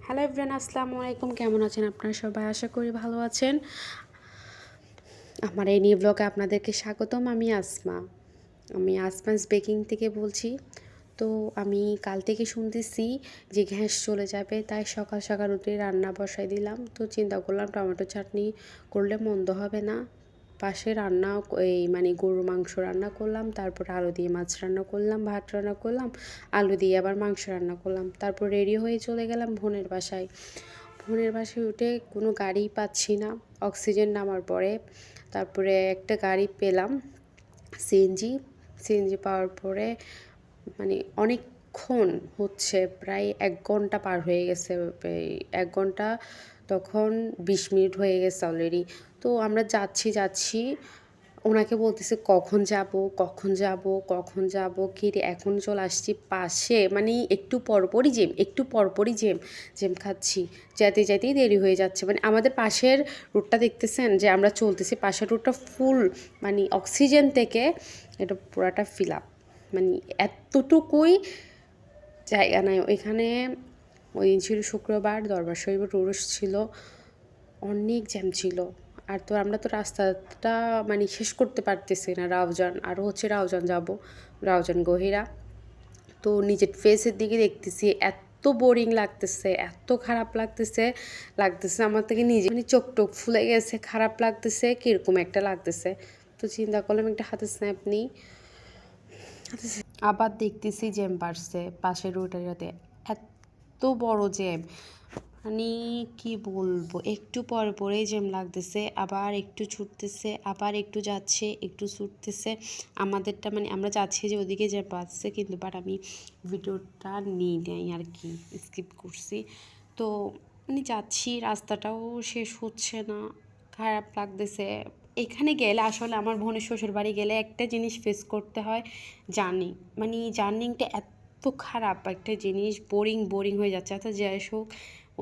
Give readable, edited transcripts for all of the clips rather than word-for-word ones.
Hello everyone, আসসালামু আলাইকুম। কেমন আছেন আপনারা সবাই? আশা করি ভালো আছেন। আমার এই নিউ ব্লগে আপনাদেরকে স্বাগতম। আমি আসমাস বেকিং থেকে বলছি। তো আমি কাল থেকে শুনতেছি যে গ্যাস চলে যাবে, তাই সকাল সকাল উঠে রান্না বসাই দিলাম। তো চিন্তা করলাম টমেটো চাটনি করলে মন্দ হবে না। পাশে রান্না গরুর মাংস রান্না করলাম, তারপর আলু দিয়ে মাছ রান্না করলাম, ভাত রান্না করলাম, আলু দিয়ে আবার মাংস রান্না করলাম। তারপর রেডি হয়ে চলে গেলাম বোনের বাসায়। বোনের বাসায় উঠে কোনো গাড়িই পাচ্ছি না। অক্সিজেন নামার পরে তারপরে একটা গাড়ি পেলাম, সিএনজি। সিএনজি পাওয়ার পরে অনেকক্ষণ হচ্ছে, প্রায় 1 ঘন্টা পার হয়ে গেছে। এই 1 ঘন্টা, তখন 20 মিনিট হয়ে গেছে অলরেডি। তো আমরা যাচ্ছি ওনাকে বলতেছে কখন যাব কখন যাব কখন যাব, কি রে এখন চলে আসছি পাশে, একটু পরপরই জ্যাম খাচ্ছি, যেতেই দেরি হয়ে যাচ্ছে। আমাদের পাশের রোডটা দেখতেছেন যে আমরা চলতেছি, পাশের রোডটা ফুল অক্সিজেন থেকে এটা পুরাটা ফিল আপ, এতটুকুই জায়গা নাই ওইখানে। ওই দিন ছিল শুক্রবার, দরবার শরীফের উরুস ছিল, অনেক জ্যাম ছিল। আর তো আমরা তো রাস্তাটা শেষ করতে পারতেছি না। রাউজান যাব, রাউজান গহিরা। তো নিজের ফেসের দিকে দেখতেছি, এত বোরিং লাগতেছে, এত খারাপ লাগতেছে আমার থেকে নিজে চোখ টোক ফুলে গেছে, খারাপ লাগতেছে, কীরকম একটা লাগতেছে। তো চিন্তা করলাম একটা হাতে স্ন্যাপ নিই। আবার দেখতেছি জ্যাম বাড়ছে পাশের রোডটাতে, এত বড় জ্যাম, কি বলবো, একটু পরেই জ্যাম লাগতেছে, আবার একটু ছুটতেছে, আবার একটু যাচ্ছে, একটু ছুটতেছে। আমাদেরটা আমরা যাচ্ছি যে ওদিকে জ্যাম বাড়ছে, কিন্তু আমি ভিডিওটা নিই নাই আর কি, স্কিপ করছি। তো যাচ্ছি, রাস্তাটাও শেষ হচ্ছে না, খারাপ লাগতেছে। এখানে গেলে আসলে আমার বোনের শ্বশুর বাড়ি গেলে একটা জিনিস ফেস করতে হয়, জার্নি। জার্নিংটা এত খারাপ একটা জিনিস, বোরিং হয়ে যাচ্ছে। আচ্ছা যাই হোক,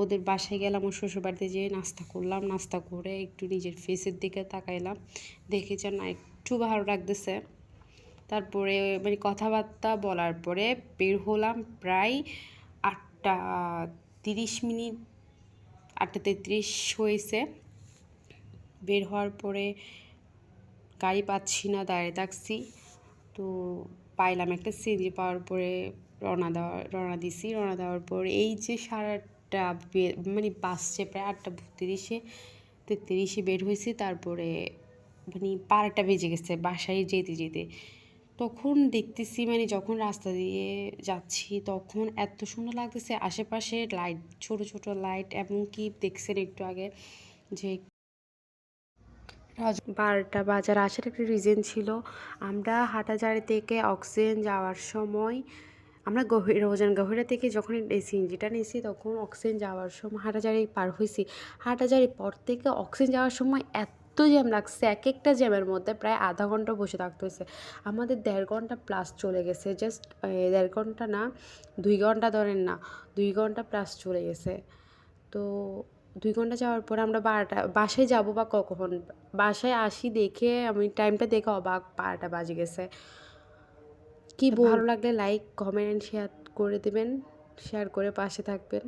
ওদের বাসায় গেলাম, ওর শ্বশুর বাড়িতে যেয়ে নাস্তা করলাম, নাস্তা করে একটু নিজের ফেসের দিকে তাকাইলাম, দেখে যে না একটু ভালো লাগতেছে। তারপরে কথাবার্তা বলার পরে বের হলাম প্রায় 8টা 30 মিনিট, 8টা 33 হয়েছে। বের হওয়ার পরে গাড়ি পাচ্ছি না, দাঁড়িয়ে থাকছি। তো পাইলাম একটা সিএনজি, পাওয়ার পরে রওনা দেওয়ার পর এই যে 8:30 বাসছে প্রায় 8টা 32-33 বের হয়েছি। তারপরে 12টা বেজে গেছে বাসায় যেতে। তখন দেখতেছি যখন রাস্তা দিয়ে যাচ্ছি তখন এত সুন্দর লাগতেছে, আশেপাশে লাইট, ছোট ছোট লাইট, এবং কি দেখছেন একটু আগে যে 12টা বাজার আসার একটা রিজন ছিল। আমরা হাটাজারি থেকে অক্সিজেন যাওয়ার সময়, আমরা রোজান গহিরা থেকে যখন এই সিএনজিটা নিয়েছি তখন অক্সিজেন যাওয়ার সময় হাটাজারি পার হয়েছি। হাটাজারি পর থেকে অক্সিজেন যাওয়ার সময় এত জ্যাম লাগছে, একটা জ্যামের মধ্যে প্রায় আধা ঘন্টা বসে থাকতে হয়েছে। আমাদের 1.5 ঘন্টা প্লাস চলে গেছে, জাস্ট 1.5 ঘন্টা না, 2 ঘন্টা ধরেন না, 2 ঘন্টা প্লাস চলে গেছে। তো 2 ঘন্টা যাওয়ার পরে আমরা বাসায় যাব বা কখন বাসায় আসি, দেখে আমি টাইমটা দেখে অবাক, 12টা বাজে গেছে। ভালো লাগলে লাইক, কমেন্ট, শেয়ার করে দেবেন, শেয়ার করে পাশে থাকবেন।